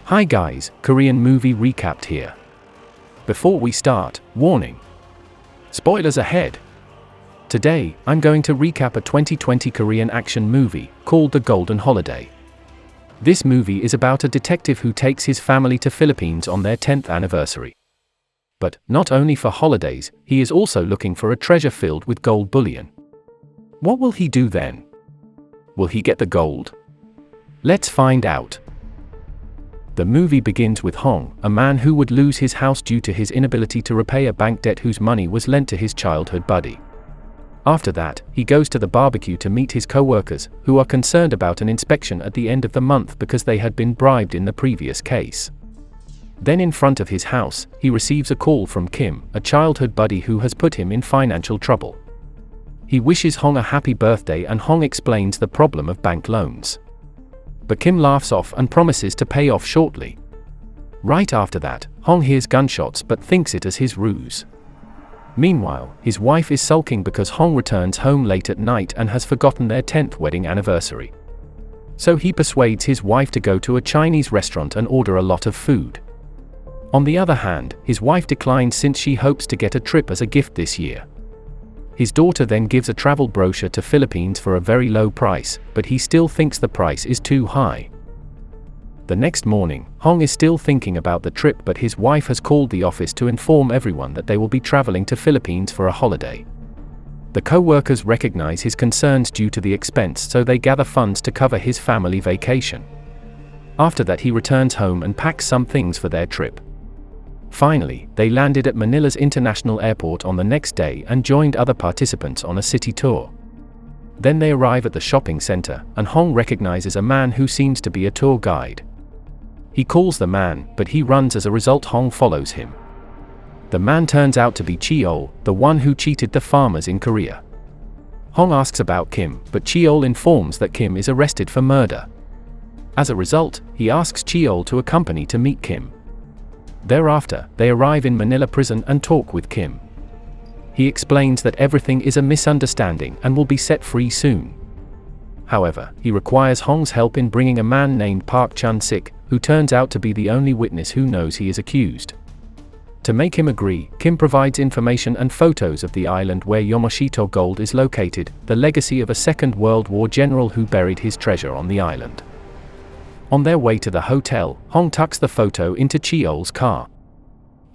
Hi guys, Korean movie recapped here. Before we start, warning. Spoilers ahead. Today, I'm going to recap a 2020 Korean action movie called The Golden Holiday. This movie is about a detective who takes his family to Philippines on their 10th anniversary. But not only for holidays, he is also looking for a treasure filled with gold bullion. What will he do then? Will he get the gold? Let's find out. The movie begins with Hong, a man who would lose his house due to his inability to repay a bank debt whose money was lent to his childhood buddy. After that, he goes to the barbecue to meet his co-workers, who are concerned about an inspection at the end of the month because they had been bribed in the previous case. Then in front of his house, he receives a call from Kim, a childhood buddy who has put him in financial trouble. He wishes Hong a happy birthday and Hong explains the problem of bank loans. But Kim laughs off and promises to pay off shortly. Right after that, Hong hears gunshots but thinks it as his ruse. Meanwhile, his wife is sulking because Hong returns home late at night and has forgotten their 10th wedding anniversary. So he persuades his wife to go to a Chinese restaurant and order a lot of food. On the other hand, his wife declines since she hopes to get a trip as a gift this year. His daughter then gives a travel brochure to Philippines for a very low price, but he still thinks the price is too high. The next morning, Hong is still thinking about the trip but his wife has called the office to inform everyone that they will be traveling to Philippines for a holiday. The co-workers recognize his concerns due to the expense so they gather funds to cover his family vacation. After that he returns home and packs some things for their trip. Finally, they landed at Manila's international airport on the next day and joined other participants on a city tour. Then they arrive at the shopping center, and Hong recognizes a man who seems to be a tour guide. He calls the man, but he runs. As a result, Hong follows him. The man turns out to be Cheol, the one who cheated the farmers in Korea. Hong asks about Kim, but Cheol informs that Kim is arrested for murder. As a result, he asks Cheol to accompany to meet Kim. Thereafter, they arrive in Manila prison and talk with Kim. He explains that everything is a misunderstanding and will be set free soon. However, he requires Hong's help in bringing a man named Park Chun-sik, who turns out to be the only witness who knows he is accused. To make him agree, Kim provides information and photos of the island where Yomoshito Gold is located, the legacy of a Second World War general who buried his treasure on the island. On their way to the hotel, Hong tucks the photo into Cheol's car.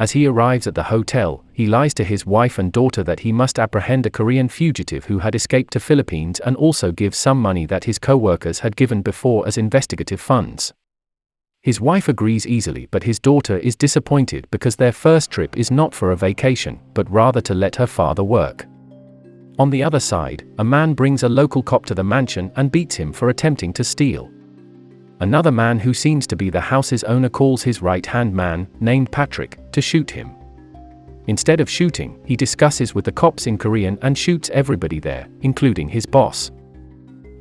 As he arrives at the hotel, he lies to his wife and daughter that he must apprehend a Korean fugitive who had escaped to Philippines and also gives some money that his co-workers had given before as investigative funds. His wife agrees easily but his daughter is disappointed because their first trip is not for a vacation, but rather to let her father work. On the other side, a man brings a local cop to the mansion and beats him for attempting to steal. Another man who seems to be the house's owner calls his right-hand man, named Patrick, to shoot him. Instead of shooting, he discusses with the cops in Korean and shoots everybody there, including his boss.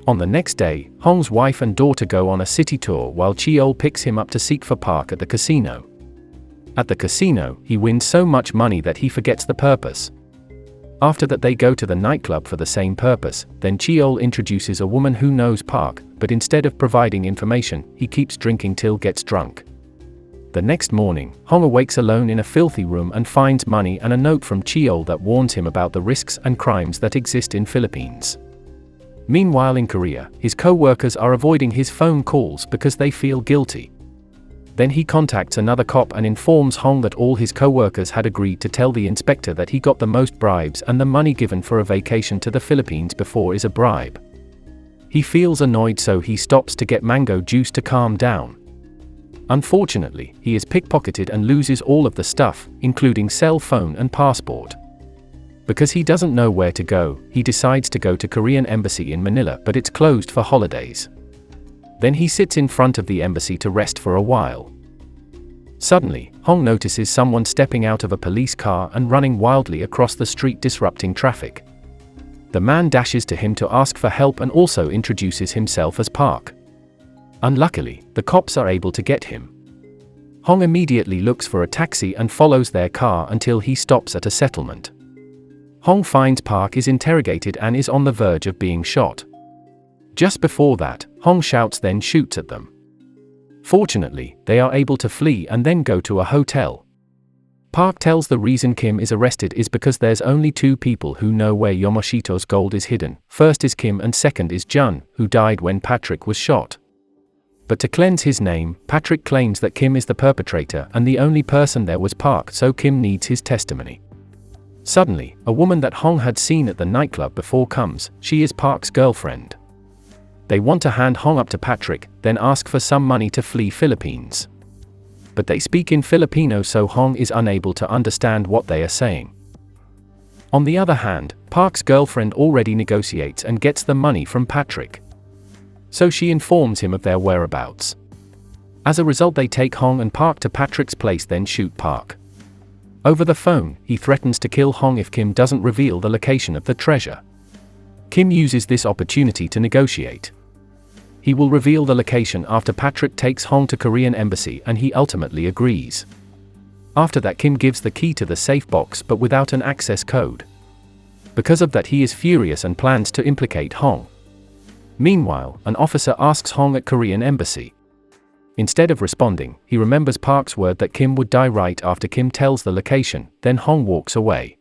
On the next day, Hong's wife and daughter go on a city tour while Cheol picks him up to seek for Park at the casino. At the casino, he wins so much money that he forgets the purpose. After that they go to the nightclub for the same purpose, then Cheol introduces a woman who knows Park, but instead of providing information, he keeps drinking till gets drunk. The next morning, Hong awakes alone in a filthy room and finds money and a note from Cheol that warns him about the risks and crimes that exist in Philippines. Meanwhile in Korea, his co-workers are avoiding his phone calls because they feel guilty. Then he contacts another cop and informs Hong that all his co-workers had agreed to tell the inspector that he got the most bribes and the money given for a vacation to the Philippines before is a bribe. He feels annoyed so he stops to get mango juice to calm down. Unfortunately, he is pickpocketed and loses all of the stuff, including cell phone and passport. Because he doesn't know where to go, he decides to go to Korean embassy in Manila but it's closed for holidays. Then he sits in front of the embassy to rest for a while. Suddenly, Hong notices someone stepping out of a police car and running wildly across the street disrupting traffic. The man dashes to him to ask for help and also introduces himself as Park. Unluckily, the cops are able to get him. Hong immediately looks for a taxi and follows their car until he stops at a settlement. Hong finds Park is interrogated and is on the verge of being shot. Just before that, Hong shouts then shoots at them. Fortunately, they are able to flee and then go to a hotel. Park tells the reason Kim is arrested is because there's only two people who know where Yamashita's gold is hidden. First is Kim and second is Jun, who died when Patrick was shot. But to cleanse his name, Patrick claims that Kim is the perpetrator and the only person there was Park, so Kim needs his testimony. Suddenly, a woman that Hong had seen at the nightclub before comes. She is Park's girlfriend. They want to hand Hong up to Patrick, then ask for some money to flee Philippines. But they speak in Filipino, so Hong is unable to understand what they are saying. On the other hand, Park's girlfriend already negotiates and gets the money from Patrick. So she informs him of their whereabouts. As a result, they take Hong and Park to Patrick's place, then shoot Park. Over the phone, he threatens to kill Hong if Kim doesn't reveal the location of the treasure. Kim uses this opportunity to negotiate. He will reveal the location after Patrick takes Hong to Korean embassy, and he ultimately agrees. After that, Kim gives the key to the safe box but without an access code. Because of that, he is furious and plans to implicate Hong. Meanwhile, an officer asks Hong at Korean embassy. Instead of responding, he remembers Park's word that Kim would die right after Kim tells the location, then Hong walks away.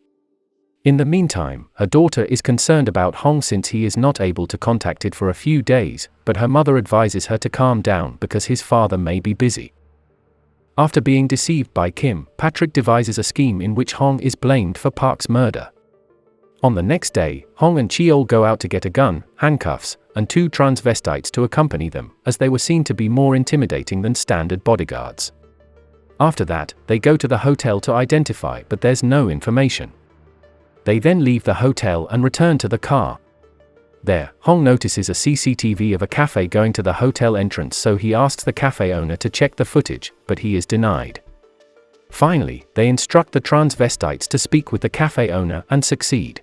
In the meantime, her daughter is concerned about Hong since he is not able to contact it for a few days, but her mother advises her to calm down because his father may be busy. After being deceived by Kim, Patrick devises a scheme in which Hong is blamed for Park's murder. On the next day, Hong and Cheol go out to get a gun, handcuffs, and two transvestites to accompany them, as they were seen to be more intimidating than standard bodyguards. After that, they go to the hotel to identify, but there's no information. They then leave the hotel and return to the car. There, Hong notices a CCTV of a cafe going to the hotel entrance, so he asks the cafe owner to check the footage, but he is denied. Finally, they instruct the transvestites to speak with the cafe owner and succeed.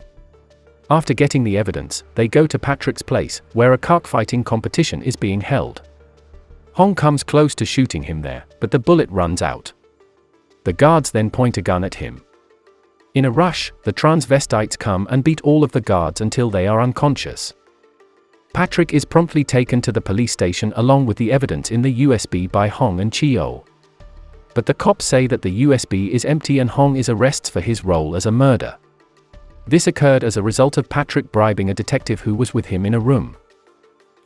After getting the evidence, they go to Patrick's place, where a cockfighting competition is being held. Hong comes close to shooting him there, but the bullet runs out. The guards then point a gun at him. In a rush, the transvestites come and beat all of the guards until they are unconscious. Patrick is promptly taken to the police station along with the evidence in the USB by Hong and Cheol. But the cops say that the USB is empty and Hong is arrested for his role as a murderer. This occurred as a result of Patrick bribing a detective who was with him in a room.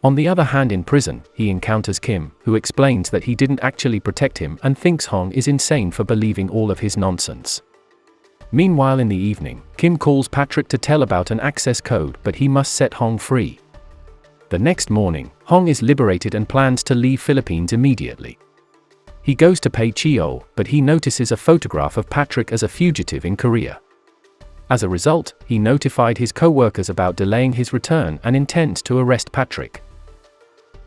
On the other hand, in prison, he encounters Kim, who explains that he didn't actually protect him and thinks Hong is insane for believing all of his nonsense. Meanwhile, in the evening, Kim calls Patrick to tell about an access code, but he must set Hong free. The next morning, Hong is liberated and plans to leave Philippines immediately. He goes to pay Cheol, but he notices a photograph of Patrick as a fugitive in Korea. As a result, he notified his co-workers about delaying his return and intends to arrest Patrick.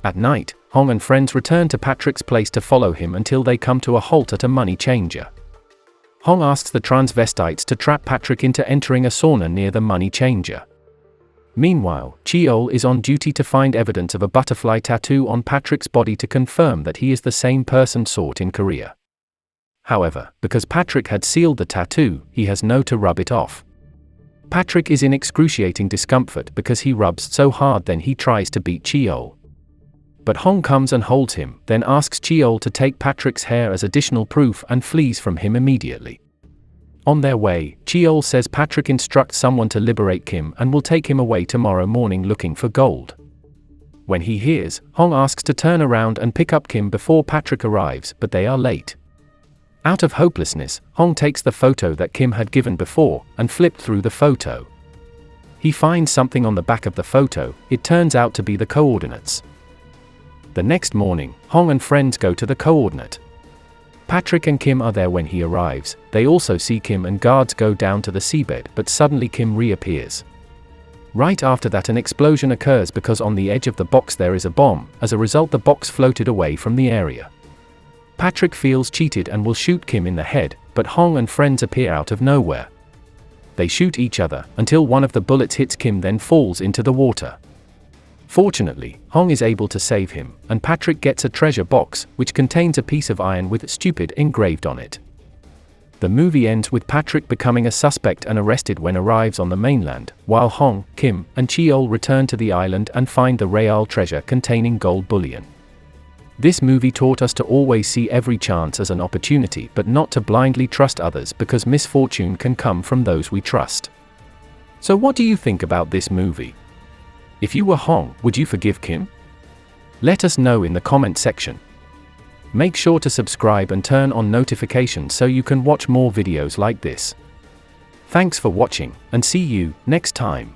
At night, Hong and friends return to Patrick's place to follow him until they come to a halt at a money changer. Hong asks the transvestites to trap Patrick into entering a sauna near the money changer. Meanwhile, Cheol is on duty to find evidence of a butterfly tattoo on Patrick's body to confirm that he is the same person sought in Korea. However, because Patrick had sealed the tattoo, he has no to rub it off. Patrick is in excruciating discomfort because he rubs so hard, then he tries to beat Cheol. But Hong comes and holds him, then asks Cheol to take Patrick's hair as additional proof and flees from him immediately. On their way, Cheol says Patrick instructs someone to liberate Kim and will take him away tomorrow morning looking for gold. When he hears, Hong asks to turn around and pick up Kim before Patrick arrives, but they are late. Out of hopelessness, Hong takes the photo that Kim had given before and flipped through the photo. He finds something on the back of the photo. It turns out to be the coordinates. The next morning, Hong and friends go to the coordinate. Patrick and Kim are there when he arrives. They also see Kim and guards go down to the seabed, but suddenly Kim reappears. Right after that, an explosion occurs because on the edge of the box there is a bomb. As a result, the box floated away from the area. Patrick feels cheated and will shoot Kim in the head, but Hong and friends appear out of nowhere. They shoot each other until one of the bullets hits Kim, then falls into the water. Fortunately, Hong is able to save him, and Patrick gets a treasure box, which contains a piece of iron with "stupid" engraved on it. The movie ends with Patrick becoming a suspect and arrested when arrives on the mainland, while Hong, Kim, and Cheol return to the island and find the real treasure containing gold bullion. This movie taught us to always see every chance as an opportunity, but not to blindly trust others, because misfortune can come from those we trust. So what do you think about this movie? If you were Hong, would you forgive Kim? Let us know in the comment section. Make sure to subscribe and turn on notifications so you can watch more videos like this. Thanks for watching, and see you next time.